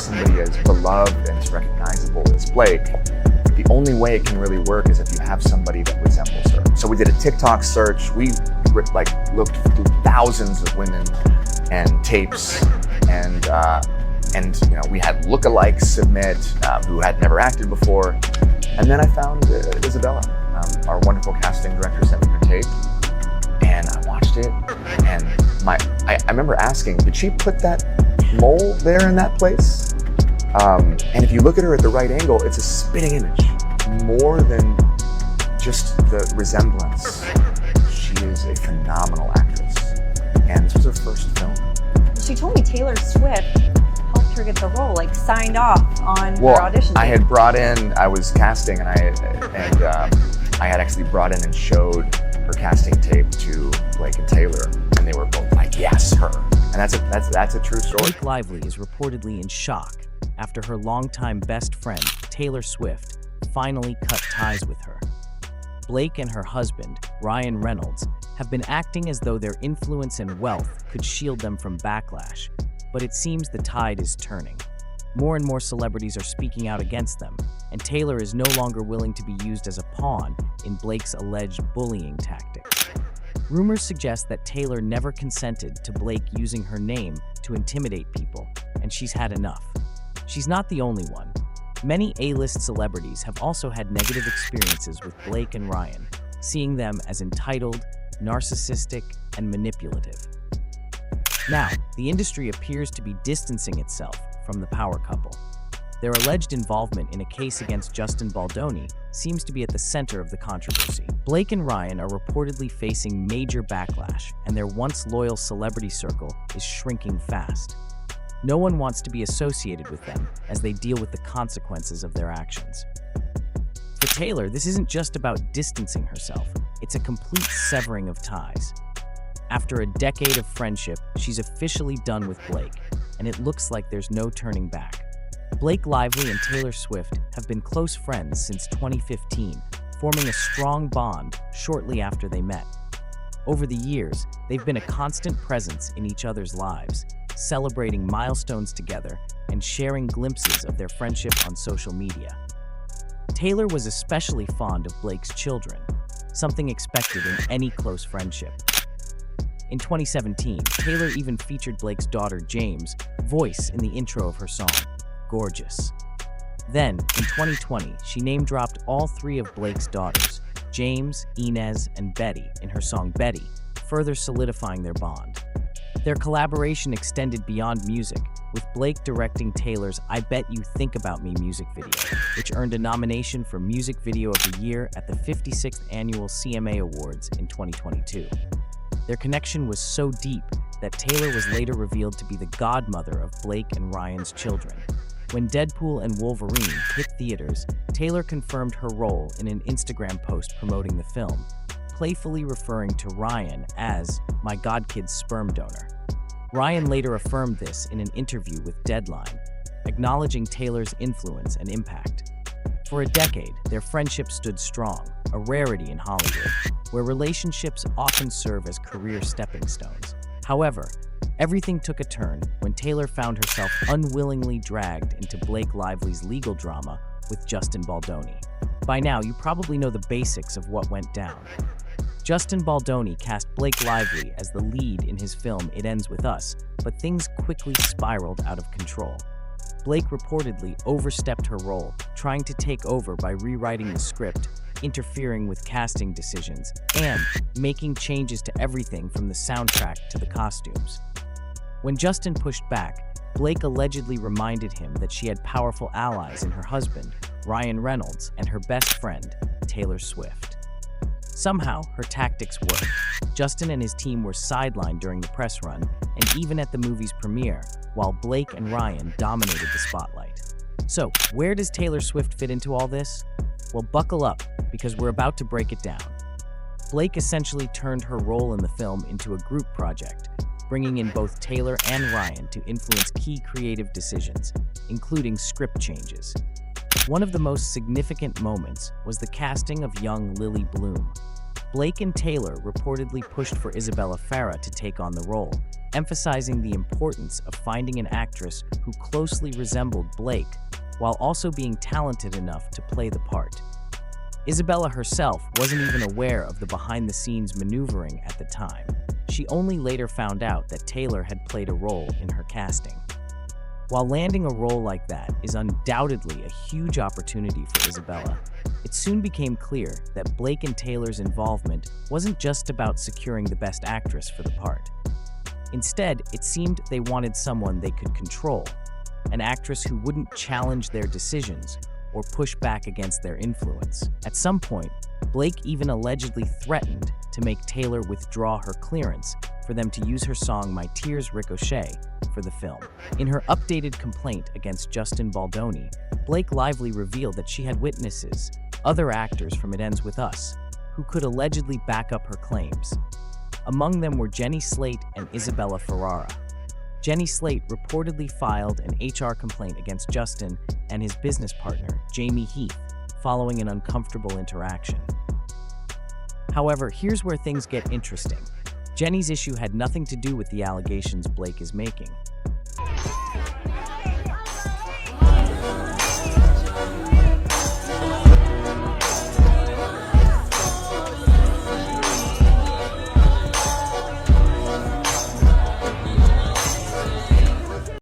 somebody as beloved and as recognizable as Blake, the only way it can really work is if you have somebody that resembles her. So we did a TikTok search. We looked through thousands of women and tapes, and we had lookalikes submit who had never acted before. And then I found Isabella. Our wonderful casting director sent me her tape, and I watched it. And I remember asking, did she put that mole there in that place? And if you look at her at the right angle, it's a spitting image, more than just the resemblance. She is a phenomenal actress, and this was her first film. She told me Taylor Swift helped her get the role, like signed off on her audition. I was casting, and I had actually brought in and showed her casting tape to Blake and Taylor, and they were both like, yes, her. And that's a true story. Blake Lively is reportedly in shock after her longtime best friend, Taylor Swift, finally cut ties with her. Blake and her husband, Ryan Reynolds, have been acting as though their influence and wealth could shield them from backlash, but it seems the tide is turning. More and more celebrities are speaking out against them, and Taylor is no longer willing to be used as a pawn in Blake's alleged bullying tactics. Rumors suggest that Taylor never consented to Blake using her name to intimidate people, and she's had enough. She's not the only one. Many A-list celebrities have also had negative experiences with Blake and Ryan, seeing them as entitled, narcissistic, and manipulative. Now, the industry appears to be distancing itself from the power couple. Their alleged involvement in a case against Justin Baldoni seems to be at the center of the controversy. Blake and Ryan are reportedly facing major backlash, and their once loyal celebrity circle is shrinking fast. No one wants to be associated with them as they deal with the consequences of their actions. For Taylor, this isn't just about distancing herself, it's a complete severing of ties. After a decade of friendship, she's officially done with Blake, and it looks like there's no turning back. Blake Lively and Taylor Swift have been close friends since 2015, forming a strong bond shortly after they met. Over the years, they've been a constant presence in each other's lives, celebrating milestones together and sharing glimpses of their friendship on social media. Taylor was especially fond of Blake's children, something expected in any close friendship. In 2017, Taylor even featured Blake's daughter James' voice in the intro of her song, Gorgeous. Then, in 2020, she name-dropped all three of Blake's daughters, James, Inez, and Betty, in her song Betty, further solidifying their bond. Their collaboration extended beyond music, with Blake directing Taylor's I Bet You Think About Me music video, which earned a nomination for Music Video of the Year at the 56th Annual CMA Awards in 2022. Their connection was so deep that Taylor was later revealed to be the godmother of Blake and Ryan's children. When Deadpool and Wolverine hit theaters, Taylor confirmed her role in an Instagram post promoting the film, playfully referring to Ryan as my godkid's sperm donor. Ryan later affirmed this in an interview with Deadline, acknowledging Taylor's influence and impact. For a decade, their friendship stood strong, a rarity in Hollywood, where relationships often serve as career stepping stones. However, everything took a turn when Taylor found herself unwillingly dragged into Blake Lively's legal drama with Justin Baldoni. By now, you probably know the basics of what went down. Justin Baldoni cast Blake Lively as the lead in his film It Ends With Us, but things quickly spiraled out of control. Blake reportedly overstepped her role, trying to take over by rewriting the script, interfering with casting decisions, and making changes to everything from the soundtrack to the costumes. When Justin pushed back, Blake allegedly reminded him that she had powerful allies in her husband, Ryan Reynolds, and her best friend, Taylor Swift. Somehow, her tactics worked. Justin and his team were sidelined during the press run, and even at the movie's premiere, while Blake and Ryan dominated the spotlight. So, where does Taylor Swift fit into all this? Well, buckle up, because we're about to break it down. Blake essentially turned her role in the film into a group project, bringing in both Taylor and Ryan to influence key creative decisions, including script changes. One of the most significant moments was the casting of young Lily Bloom. Blake and Taylor reportedly pushed for Isabella Farah to take on the role, emphasizing the importance of finding an actress who closely resembled Blake, while also being talented enough to play the part. Isabella herself wasn't even aware of the behind-the-scenes maneuvering at the time. She only later found out that Taylor had played a role in her casting. While landing a role like that is undoubtedly a huge opportunity for Isabella, it soon became clear that Blake and Taylor's involvement wasn't just about securing the best actress for the part. Instead, it seemed they wanted someone they could control, an actress who wouldn't challenge their decisions or push back against their influence. At some point, Blake even allegedly threatened to make Taylor withdraw her clearance for them to use her song My Tears Ricochet for the film. In her updated complaint against Justin Baldoni, Blake lively revealed that she had witnesses, other actors from It Ends With Us, who could allegedly back up her claims. Among them were Jenny Slate and Isabella Ferrara. Jenny Slate reportedly filed an HR complaint against Justin and his business partner, Jamie Heath, following an uncomfortable interaction. However, here's where things get interesting. Jenny's issue had nothing to do with the allegations Blake is making.